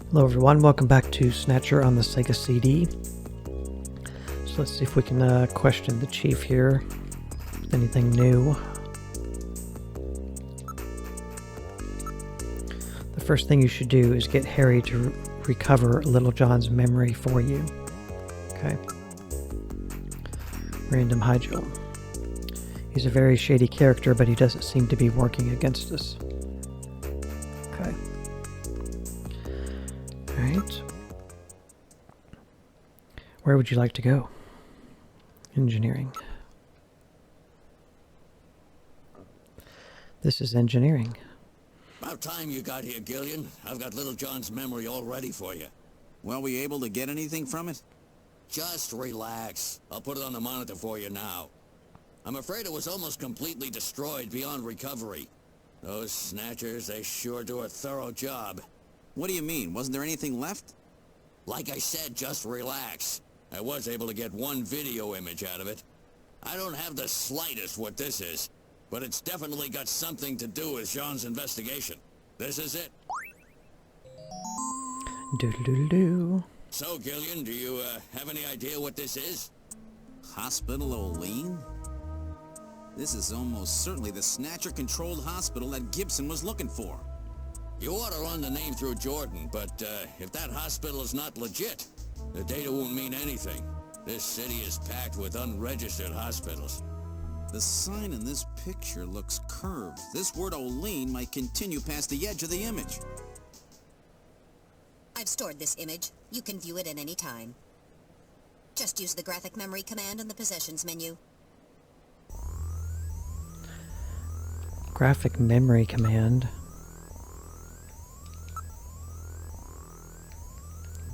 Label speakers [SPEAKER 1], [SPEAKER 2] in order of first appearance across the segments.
[SPEAKER 1] Hello everyone, welcome back to Snatcher on the Sega CD. So let's see if we can question the chief here. Anything new? The first thing you should do is get Harry to recover Little John's memory for you. Okay. Random Hydro. He's a very shady character, but he doesn't seem to be working against us. Okay. Alright. Where would you like to go? Engineering. This is engineering.
[SPEAKER 2] About time you got here, Gillian. I've got Little John's memory all ready for you.
[SPEAKER 3] Were we able to get anything from it?
[SPEAKER 2] Just relax. I'll put it on the monitor for you now. I'm afraid it was almost completely destroyed beyond recovery. Those Snatchers, they sure do a thorough job.
[SPEAKER 3] What do you mean? Wasn't there anything left?
[SPEAKER 2] Like I said, just relax. I was able to get one video image out of it. I don't have the slightest what this is, but it's definitely got something to do with Jean's investigation. This is it.
[SPEAKER 1] Doodle-doodle-doo.
[SPEAKER 2] So, Gillian, do you have any idea what this is?
[SPEAKER 3] Hospital Olean? This is almost certainly the Snatcher-controlled hospital that Gibson was looking for.
[SPEAKER 2] You ought to run the name through Jordan, but if that hospital is not legit, the data won't mean anything. This city is packed with unregistered hospitals.
[SPEAKER 3] The sign in this picture looks curved. This word Olean might continue past the edge of the image.
[SPEAKER 4] I've stored this image. You can view it at any time. Just use the graphic memory command in the possessions menu.
[SPEAKER 1] Graphic memory command.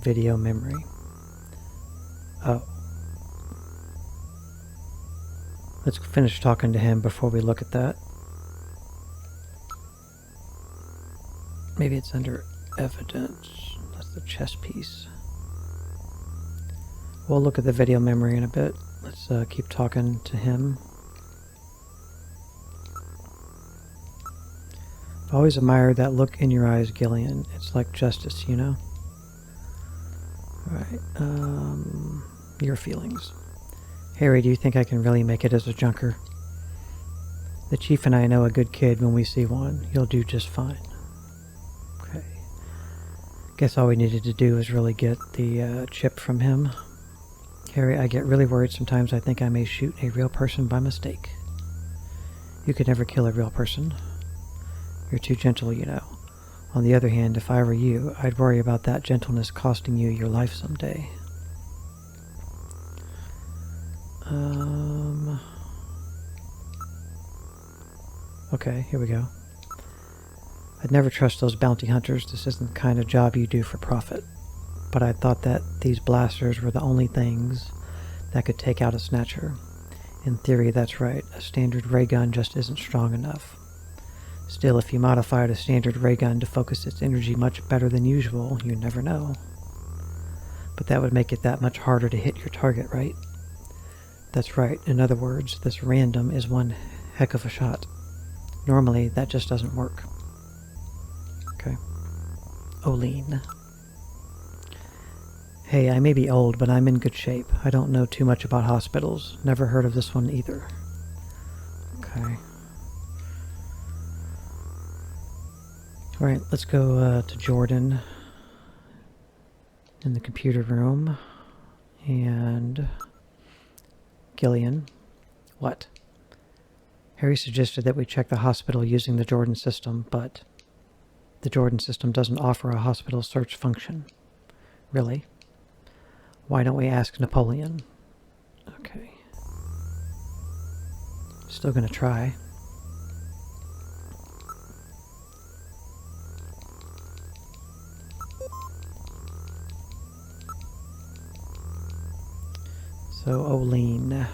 [SPEAKER 1] Video memory. Oh. Let's finish talking to him before we look at that. Maybe it's under evidence. That's the chess piece. We'll look at the video memory in a bit. Let's keep talking to him. I've always admired that look in your eyes, Gillian. It's like justice, you know? Alright, your feelings. Harry, do you think I can really make it as a junker? The chief and I know a good kid when we see one. He'll do just fine. Okay. Guess all we needed to do is really get the chip from him. Harry, I get really worried sometimes. I think I may shoot a real person by mistake. You could never kill a real person. You're too gentle, you know. On the other hand, if I were you, I'd worry about that gentleness costing you your life someday. Okay, here we go. I'd never trust those bounty hunters. This isn't the kind of job you do for profit. But I thought that these blasters were the only things that could take out a Snatcher. In theory, that's right. A standard ray gun just isn't strong enough. Still, if you modified a standard ray gun to focus its energy much better than usual, you never know. But that would make it that much harder to hit your target, right? That's right. In other words, this random is one heck of a shot. Normally, that just doesn't work. Okay. Olean. Hey, I may be old, but I'm in good shape. I don't know too much about hospitals. Never heard of this one either. Okay. Alright, let's go to Jordan in the computer room. And Gillian. What? Harry suggested that we check the hospital using the Jordan system, but the Jordan system doesn't offer a hospital search function. Really? Why don't we ask Napoleon? Okay. Still gonna try. So, Olean.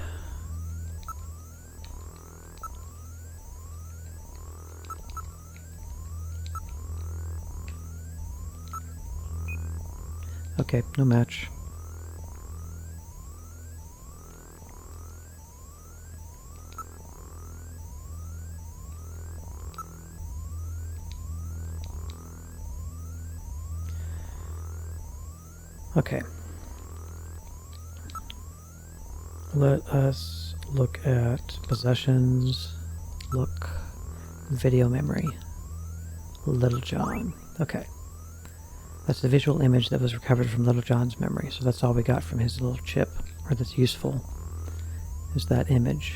[SPEAKER 1] Okay, no match. Okay. Let us look at possessions. Look. Video memory. Little John. Okay. That's the visual image that was recovered from Little John's memory. So that's all we got from his little chip, or that's useful, is that image.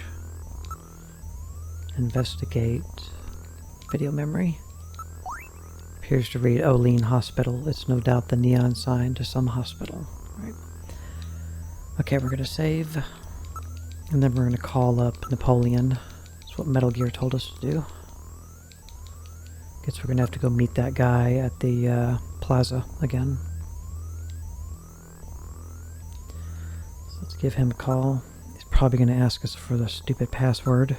[SPEAKER 1] Investigate. Video memory. Appears to read Olean Hospital. It's no doubt the neon sign to some hospital. Right. Okay, we're going to save. And then we're going to call up Napoleon. That's what Metal Gear told us to do. Guess we're going to have to go meet that guy at the plaza again. So let's give him a call. He's probably going to ask us for the stupid password.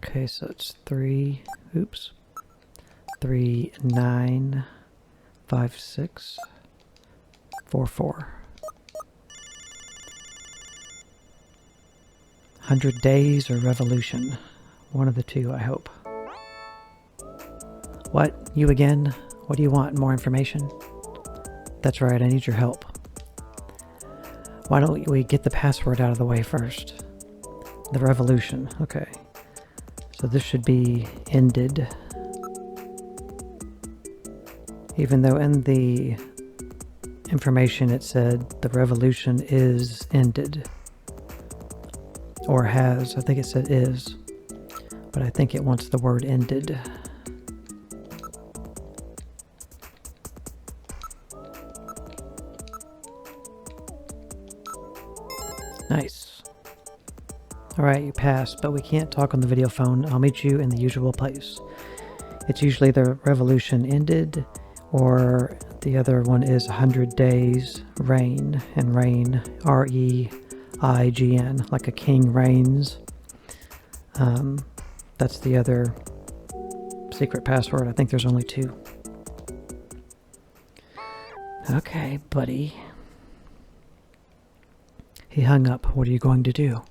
[SPEAKER 1] Okay, so it's 395644. 100 days or revolution. One of the two, I hope. What? You again? What do you want? More information? That's right, I need your help. Why don't we get the password out of the way first? The revolution. Okay. So this should be ended. Even though in the information it said the revolution is ended. Or has. I think it said is. But I think it wants the word ended. Nice. Alright, you passed, but we can't talk on the video phone. I'll meet you in the usual place. It's usually the revolution ended, or the other one is 100 days reign, and reign, R-E-I-G-N, like a king reigns. That's the other secret password. I think there's only two. Okay, buddy. He hung up. What are you going to do?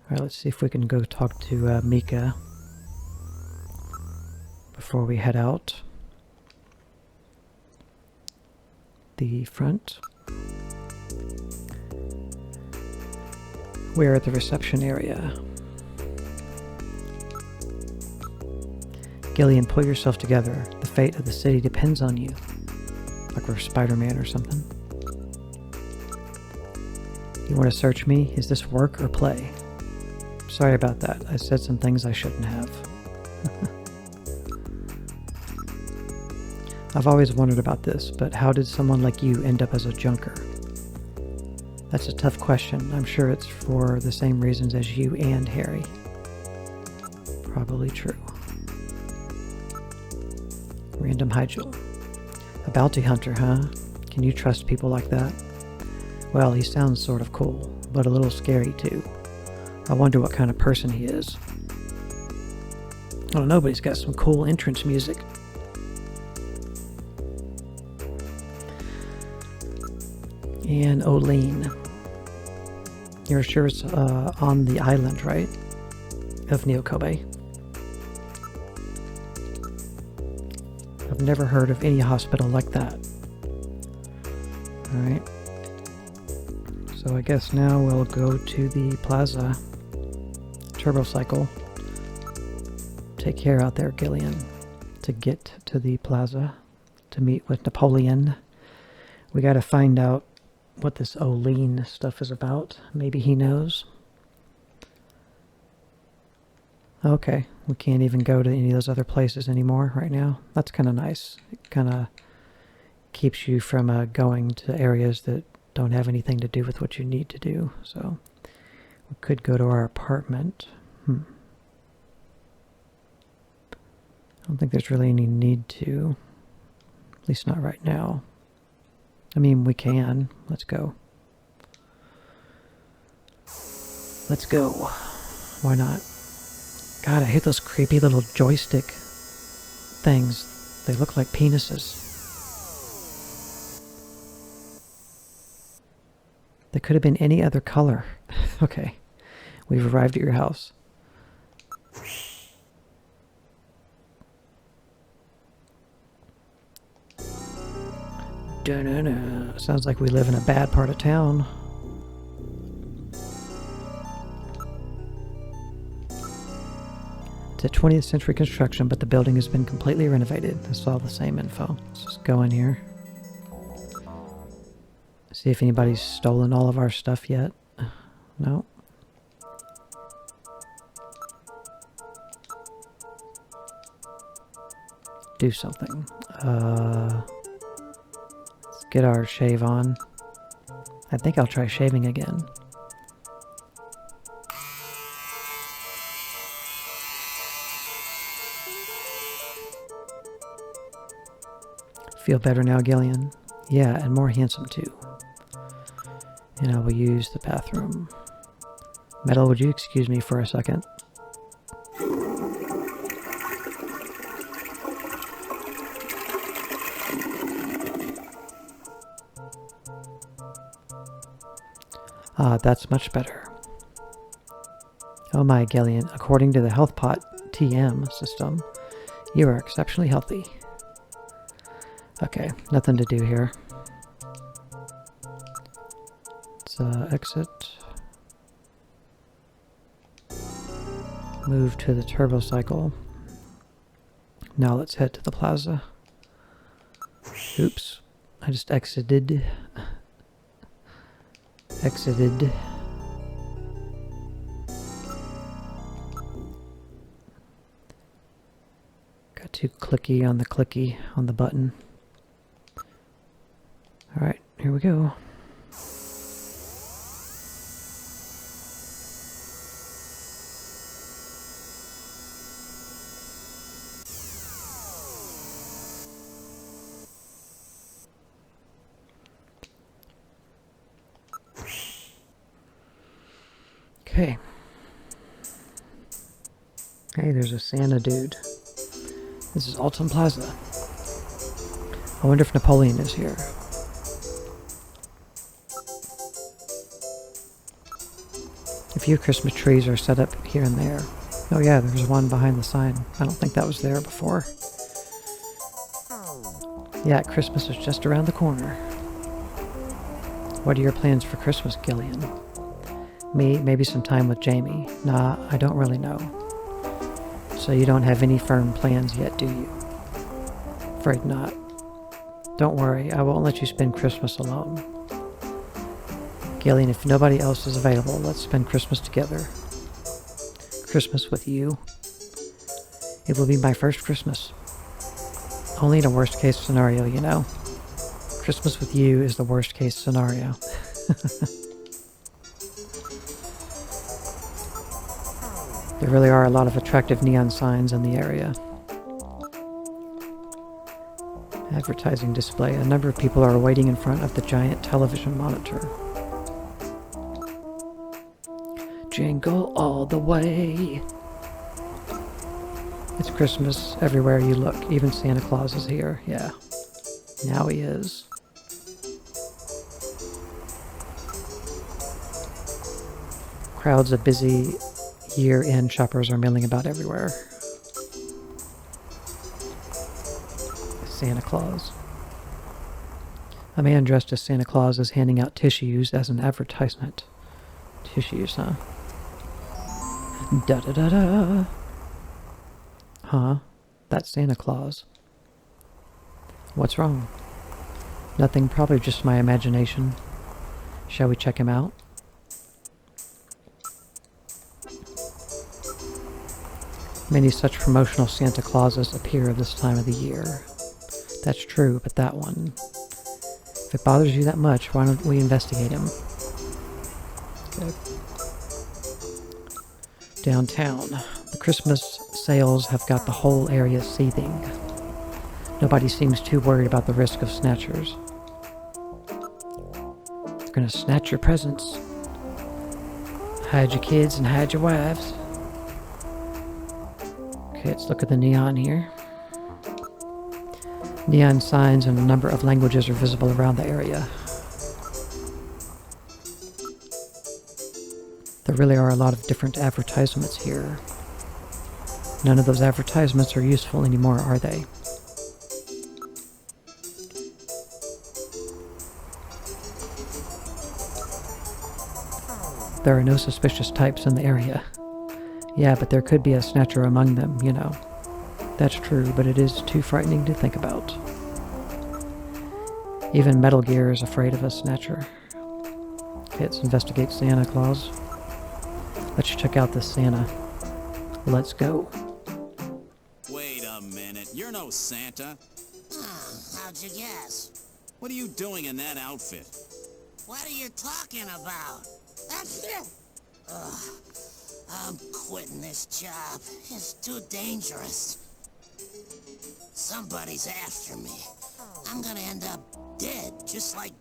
[SPEAKER 1] Alright, let's see if we can go talk to Mika before we head out. The front. We're at the reception area. Gillian, pull yourself together. The fate of the city depends on you. Like we're Spider-Man or something. You want to search me? Is this work or play? Sorry about that. I said some things I shouldn't have. I've always wondered about this, but how did someone like you end up as a junker? That's a tough question. I'm sure it's for the same reasons as you and Harry. Probably true. Random hydro. A bounty hunter, huh? Can you trust people like that? Well, he sounds sort of cool, but a little scary too. I wonder what kind of person he is. I don't know, but he's got some cool entrance music. And Olean. You're sure it's on the island, right? Of Neokobe. I've never heard of any hospital like that. Alright. So I guess now we'll go to the plaza. Turbocycle. Take care out there, Gillian. To get to the plaza. To meet with Napoleon. We gotta find out what this Olean stuff is about. Maybe he knows. Okay, we can't even go to any of those other places anymore right now. That's kind of nice. It kind of keeps you from going to areas that don't have anything to do with what you need to do. So we could go to our apartment. I don't think there's really any need to. At least not right now. I mean, we can. Let's go. Let's go. Why not? God, I hate those creepy little joystick things. They look like penises. They could have been any other color. Okay. We've arrived at your house. Dun-dun-dun. Sounds like we live in a bad part of town. It's a 20th century construction, but the building has been completely renovated. It's all the same info. Let's just go in here. See if anybody's stolen all of our stuff yet. No. Do something. Let's get our shave on. I think I'll try shaving again. Feel better now, Gillian? Yeah, and more handsome too. And I will use the bathroom. Metal, would you excuse me for a second? Ah, that's much better. Oh my, Gillian, according to the HealthPot TM system, you are exceptionally healthy. Okay, nothing to do here. Let's exit. Move to the turbo cycle. Now let's head to the plaza. Oops, I just exited. Exited. Got too clicky on the button. Alright, here we go. Okay. Hey, there's a Santa dude. This is Alton Plaza. I wonder if Napoleon is here. A few Christmas trees are set up here and there. Oh yeah, there's one behind the sign. I don't think that was there before. Yeah, Christmas is just around the corner. What are your plans for Christmas, Gillian? Me, maybe some time with Jamie. Nah, I don't really know. So you don't have any firm plans yet, do you? Afraid not. Don't worry, I won't let you spend Christmas alone. Gillian, if nobody else is available, let's spend Christmas together. Christmas with you. It will be my first Christmas. Only in a worst case scenario, you know. Christmas with you is the worst case scenario. There really are a lot of attractive neon signs in the area. Advertising display. A number of people are waiting in front of the giant television monitor. Jingle all the way. It's Christmas everywhere you look. Even Santa Claus is here. Yeah. Now he is. Crowds of busy year-end shoppers are milling about everywhere. Santa Claus. A man dressed as Santa Claus is handing out tissues as an advertisement. Tissues, huh? Da-da-da-da. Huh? That's Santa Claus. What's wrong? Nothing, probably just my imagination. Shall we check him out? Many such promotional Santa Clauses appear this time of the year. That's true, but that one... If it bothers you that much, why don't we investigate him? Okay. Downtown. The Christmas sales have got the whole area seething. Nobody seems too worried about the risk of snatchers. They're gonna snatch your presents. Hide your kids and hide your wives. Okay, let's look at the neon here. Neon signs in a number of languages are visible around the area. There really are a lot of different advertisements here. None of those advertisements are useful anymore, are they? There are no suspicious types in the area. Yeah, but there could be a Snatcher among them, you know. That's true, but it is too frightening to think about. Even Metal Gear is afraid of a Snatcher. Okay, let's investigate Santa Claus. Let's check out this Santa. Let's go.
[SPEAKER 3] Wait a minute, you're no Santa.
[SPEAKER 5] How'd you guess?
[SPEAKER 3] What are you doing in that outfit?
[SPEAKER 5] What are you talking about? Ugh, I'm quitting this job. It's too dangerous. Somebody's after me. I'm gonna end up dead, just like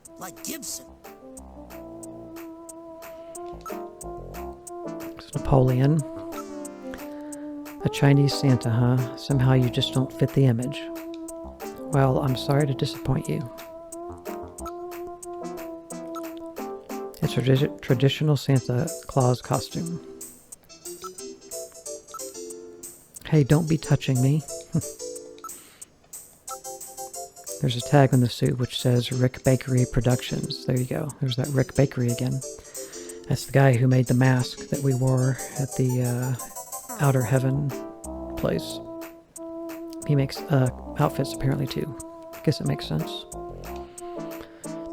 [SPEAKER 5] Gibson.
[SPEAKER 1] It's Napoleon. A Chinese Santa, huh? Somehow you just don't fit the image. Well, I'm sorry to disappoint you. It's a traditional Santa Claus costume. Hey, don't be touching me. There's a tag on the suit which says Rick Bakery Productions. There you go. There's that Rick Bakery again. That's the guy who made the mask that we wore at the Outer Heaven place. He makes outfits apparently too. I guess it makes sense.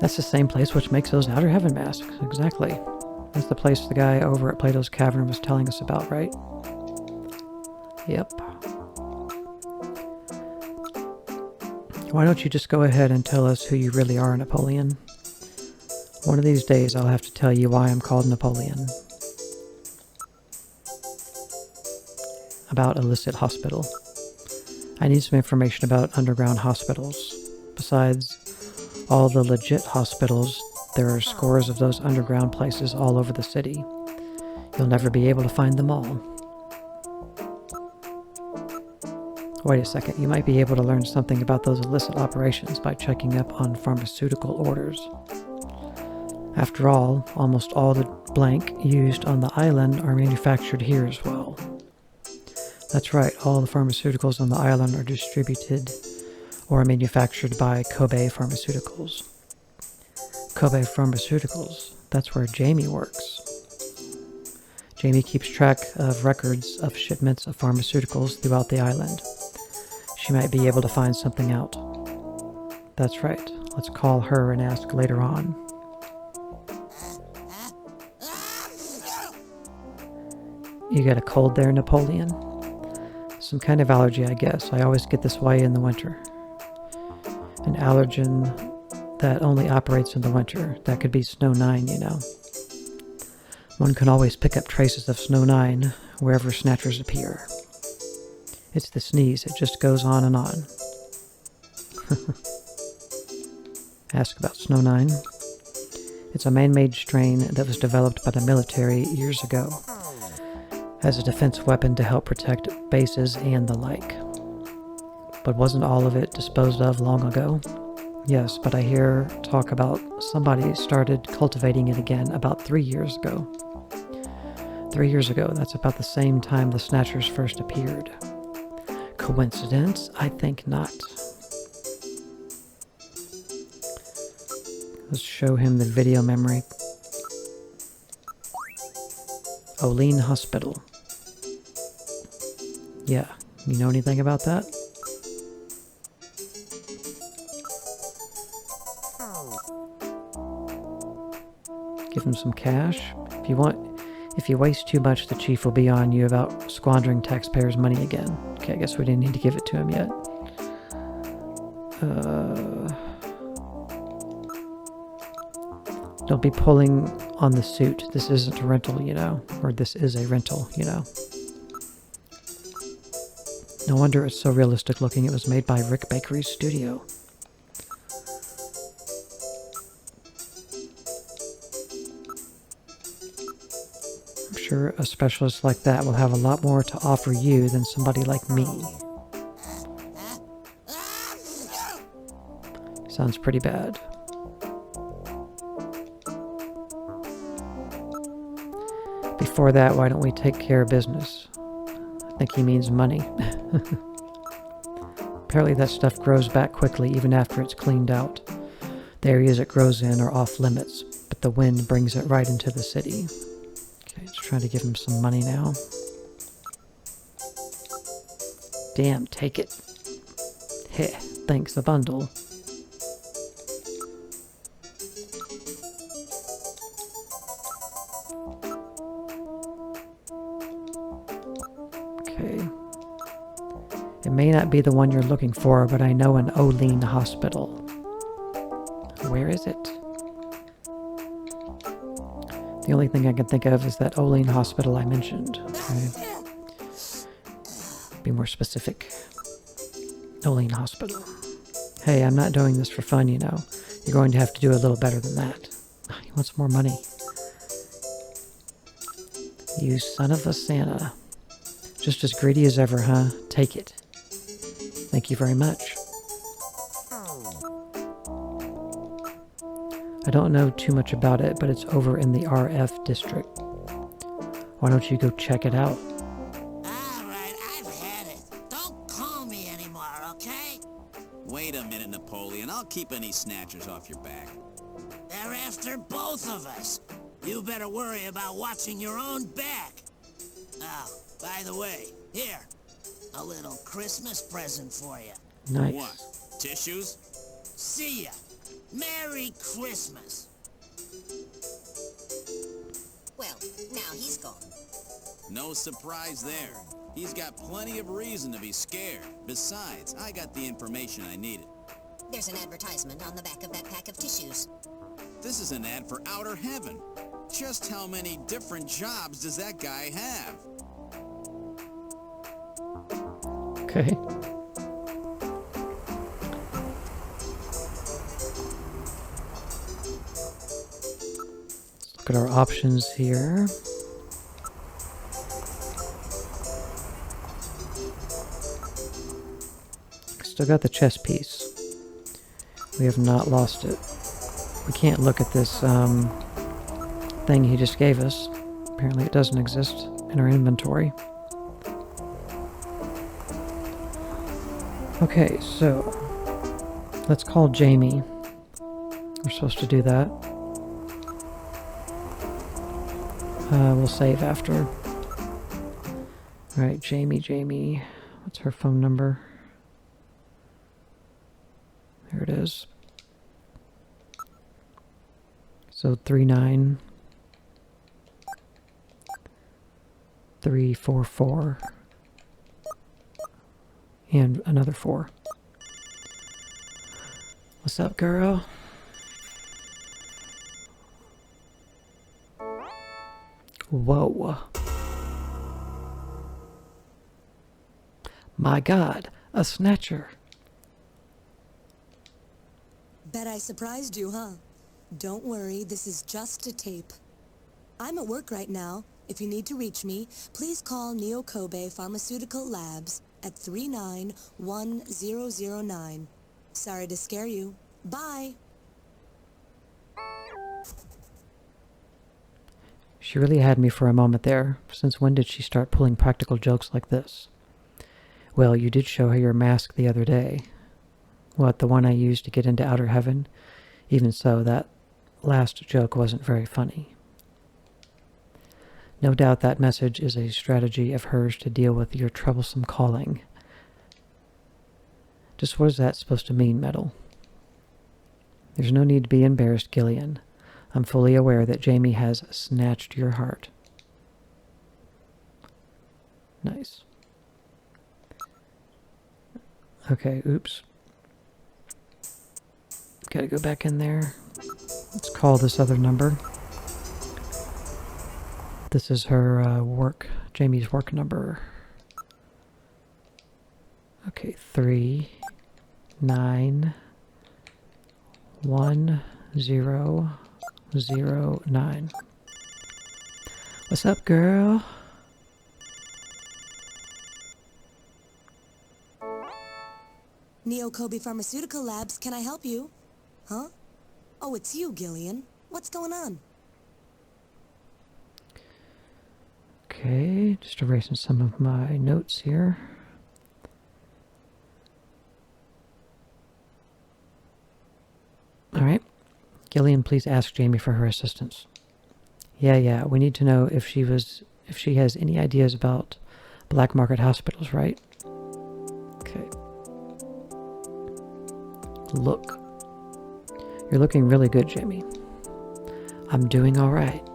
[SPEAKER 1] That's the same place which makes those Outer Heaven masks. Exactly. That's the place the guy over at Plato's Cavern was telling us about, right? Yep. Why don't you just go ahead and tell us who you really are, Napoleon? One of these days I'll have to tell you why I'm called Napoleon. About illicit hospital. I need some information about underground hospitals. Besides all the legit hospitals, there are scores of those underground places all over the city. You'll never be able to find them all. Wait a second, you might be able to learn something about those illicit operations by checking up on pharmaceutical orders. After all, almost all the blank used on the island are manufactured here as well. That's right, all the pharmaceuticals on the island are distributed or manufactured by Kobe Pharmaceuticals. Kobe Pharmaceuticals, that's where Jamie works. Jamie keeps track of records of shipments of pharmaceuticals throughout the island. She might be able to find something out. That's right, let's call her and ask later on. You got a cold there, Napoleon? Some kind of allergy, I guess. I always get this way in the winter. An allergen that only operates in the winter. That could be Snow 9, you know. One can always pick up traces of Snow 9 wherever Snatchers appear. It's the sneeze. It just goes on and on. Ask about Snow 9. It's a man-made strain that was developed by the military years ago as a defense weapon to help protect bases and the like. But wasn't all of it disposed of long ago? Yes, but I hear talk about somebody started cultivating it again about 3 years ago. 3 years ago, that's about the same time the Snatchers first appeared. Coincidence? I think not. Let's show him the video memory. Olean Hospital. Yeah, you know anything about that? Give him some cash. If you waste too much, the chief will be on you about squandering taxpayers' money again. Okay, I guess we didn't need to give it to him yet. Don't be pulling on the suit. This isn't a rental, you know. Or this is a rental, you know. No wonder it's so realistic looking. It was made by Rick Bakery's studio. I'm sure a specialist like that will have a lot more to offer you than somebody like me. Sounds pretty bad. Before that, why don't we take care of business? I think he means money. Apparently that stuff grows back quickly even after it's cleaned out. The areas it grows in are off limits, but the wind brings it right into the city. trying to give him some money now. Damn, take it. Heh, thanks a bundle. Okay. It may not be the one you're looking for, but I know an Olean hospital. Where is it? The only thing I can think of is that Olean hospital I mentioned. Okay. Be more specific. Olean hospital. Hey, I'm not doing this for fun, you know. You're going to have to do a little better than that. He wants more money. You son of a Santa. Just as greedy as ever, huh? Take it. Thank you very much. I don't know too much about it, but it's over in the RF district. Why don't you go check it out?
[SPEAKER 5] Alright, I've had it. Don't call me anymore, okay?
[SPEAKER 3] Wait a minute, Napoleon. I'll keep any snatchers off your back.
[SPEAKER 5] They're after both of us. You better worry about watching your own back. Oh, by the way, here. A little Christmas present for you.
[SPEAKER 1] Nice.
[SPEAKER 3] What? Tissues?
[SPEAKER 5] See ya. Merry Christmas.
[SPEAKER 4] Well, now he's gone.
[SPEAKER 3] No surprise there. He's got plenty of reason to be scared. Besides, I got the information I needed.
[SPEAKER 4] There's an advertisement on the back of that pack of tissues.
[SPEAKER 3] This is an ad for outer heaven. Just how many different jobs does that guy have?
[SPEAKER 1] Okay. Let's look at our options here. Still got the chess piece. We have not lost it. We can't look at this thing he just gave us. Apparently it doesn't exist in our inventory. Okay, so let's call Jamie. We're supposed to do that. We'll save after. Alright, Jamie. What's her phone number? There it is. So 39344 and another 4. What's up, girl? Whoa. My God, a Snatcher.
[SPEAKER 6] Bet I surprised you, huh? Don't worry, this is just a tape. I'm at work right now. If you need to reach me, please call Neo Kobe Pharmaceutical Labs at 391009. Sorry to scare you. Bye!
[SPEAKER 1] She really had me for a moment there. Since when did she start pulling practical jokes like this? Well, you did show her your mask the other day. What, the one I used to get into outer heaven? Even so, that last joke wasn't very funny. No doubt that message is a strategy of hers to deal with your troublesome calling. Just what is that supposed to mean, Metal? There's no need to be embarrassed, Gillian. I'm fully aware that Jamie has snatched your heart. Nice. Okay, oops. Gotta go back in there. Let's call this other number. This is her Jamie's work number. Okay, 391009. What's up, girl?
[SPEAKER 6] Neo Kobe Pharmaceutical Labs, can I help you? Huh? Oh, it's you, Gillian. What's going on?
[SPEAKER 1] Okay, just erasing some of my notes here. Alright. Gillian, please ask Jamie for her assistance. Yeah, we need to know if she has any ideas about black market hospitals, right? Okay. Look. You're looking really good, Jamie. I'm doing all right.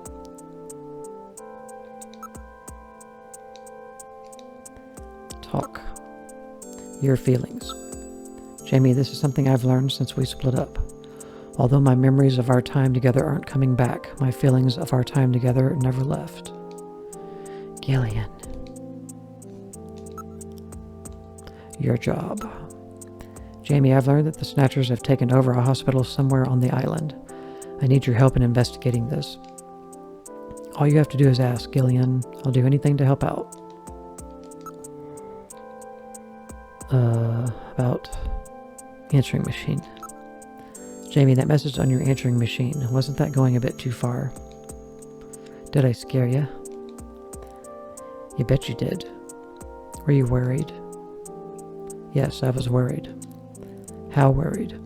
[SPEAKER 1] Talk. Your feelings. Jamie, this is something I've learned since we split up. Although my memories of our time together aren't coming back, my feelings of our time together never left. Gillian. Your job. Jamie, I've learned that the Snatchers have taken over a hospital somewhere on the island. I need your help in investigating this. All you have to do is ask, Gillian. I'll do anything to help out. About answering machine. Jamie, that message on your answering machine, wasn't that going a bit too far? Did I scare you? You bet you did. Were you worried? Yes, I was worried. How worried?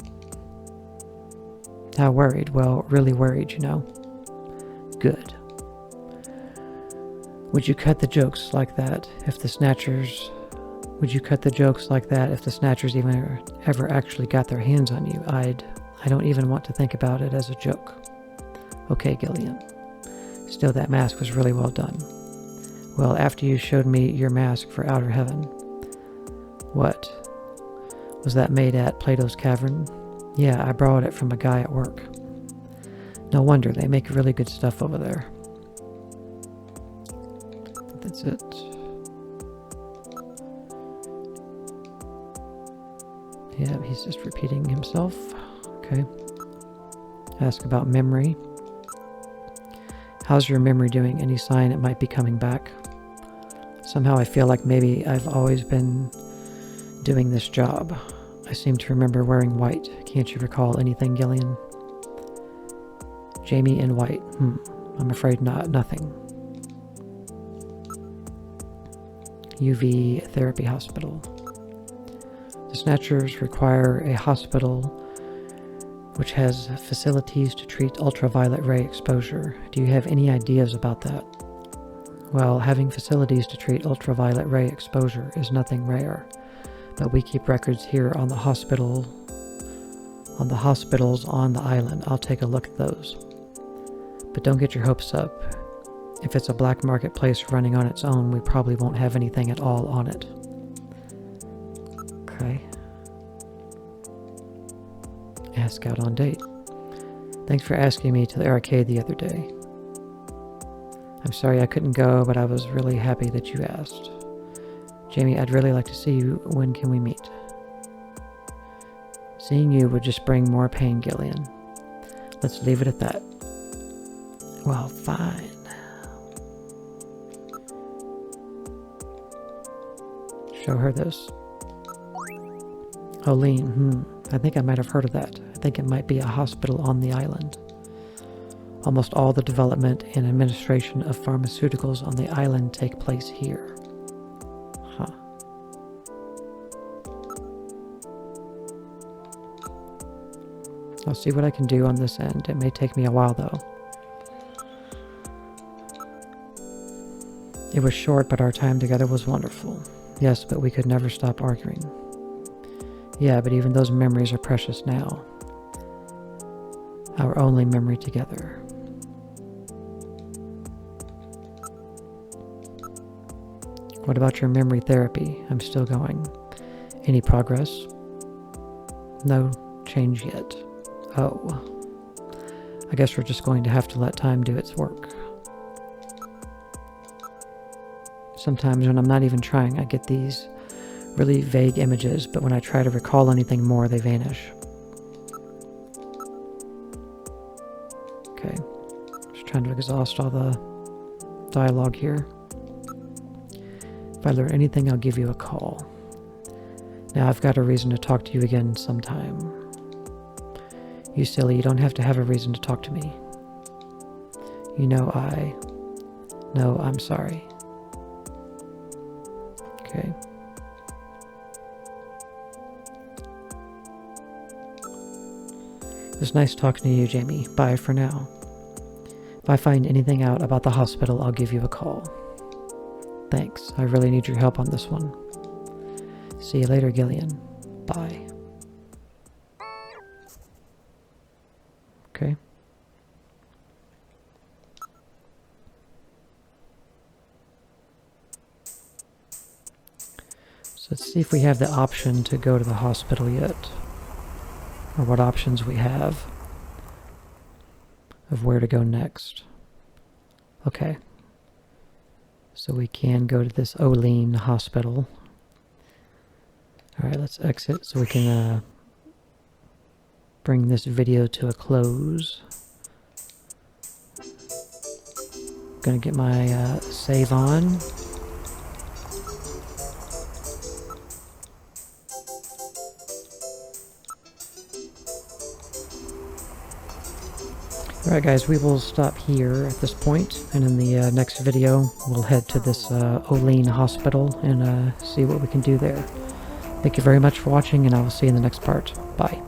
[SPEAKER 1] How worried? Well, really worried, you know. Good. Would you cut the jokes like that if the Snatchers... Would you cut the jokes like that if the Snatchers even ever actually got their hands on you? I don't even want to think about it as a joke. Okay, Gillian. Still, that mask was really well done. Well, after you showed me your mask for Outer Heaven. What? Was that made at Plato's Cavern? Yeah, I borrowed it from a guy at work. No wonder, they make really good stuff over there. That's it. Yeah, he's just repeating himself. Okay. Ask about memory. How's your memory doing? Any sign it might be coming back? Somehow I feel like maybe I've always been doing this job. I seem to remember wearing white. Can't you recall anything, Gillian? Jamie in white. I'm afraid not. Nothing. UV therapy hospital. The Snatchers require a hospital which has facilities to treat ultraviolet ray exposure. Do you have any ideas about that? Well, having facilities to treat ultraviolet ray exposure is nothing rare, but we keep records here on the hospitals on the island. I'll take a look at those. But don't get your hopes up. If it's a black market place running on its own, we probably won't have anything at all on it. Okay. Ask out on date. Thanks for asking me to the arcade the other day. I'm sorry I couldn't go, but I was really happy that you asked. Jamie, I'd really like to see you. When can we meet? Seeing you would just bring more pain, Gillian. Let's leave it at that. Well, fine. Show her this. Olene, I think I might have heard of that. I think it might be a hospital on the island. Almost all the development and administration of pharmaceuticals on the island take place here. Huh. I'll see what I can do on this end. It may take me a while, though. It was short, but our time together was wonderful. Yes, but we could never stop arguing. Yeah, but even those memories are precious now. Our only memory together. What about your memory therapy? I'm still going. Any progress? No change yet. Oh. I guess we're just going to have to let time do its work. Sometimes when I'm not even trying, I get these really vague images, but when I try to recall anything more, they vanish. Okay. Just trying to exhaust all the dialogue here. If I learn anything, I'll give you a call. Now I've got a reason to talk to you again sometime. You silly, you don't have to have a reason to talk to me. You know No, I'm sorry. Okay. It was nice talking to you, Jamie. Bye for now. If If I find anything out about the hospital, I'll give you a call. Thanks. I really need your help on this one. See you later, Gillian. Bye. Okay. So let's see if we have the option to go to the hospital yet. Or what options we have of where to go next. Okay. So we can go to this Olean hospital. Alright, let's exit so we can bring this video to a close. Gonna get my save on. Alright guys, we will stop here at this point, and in the next video we'll head to this Olean hospital and see what we can do there. Thank you very much for watching, and I will see you in the next part. Bye.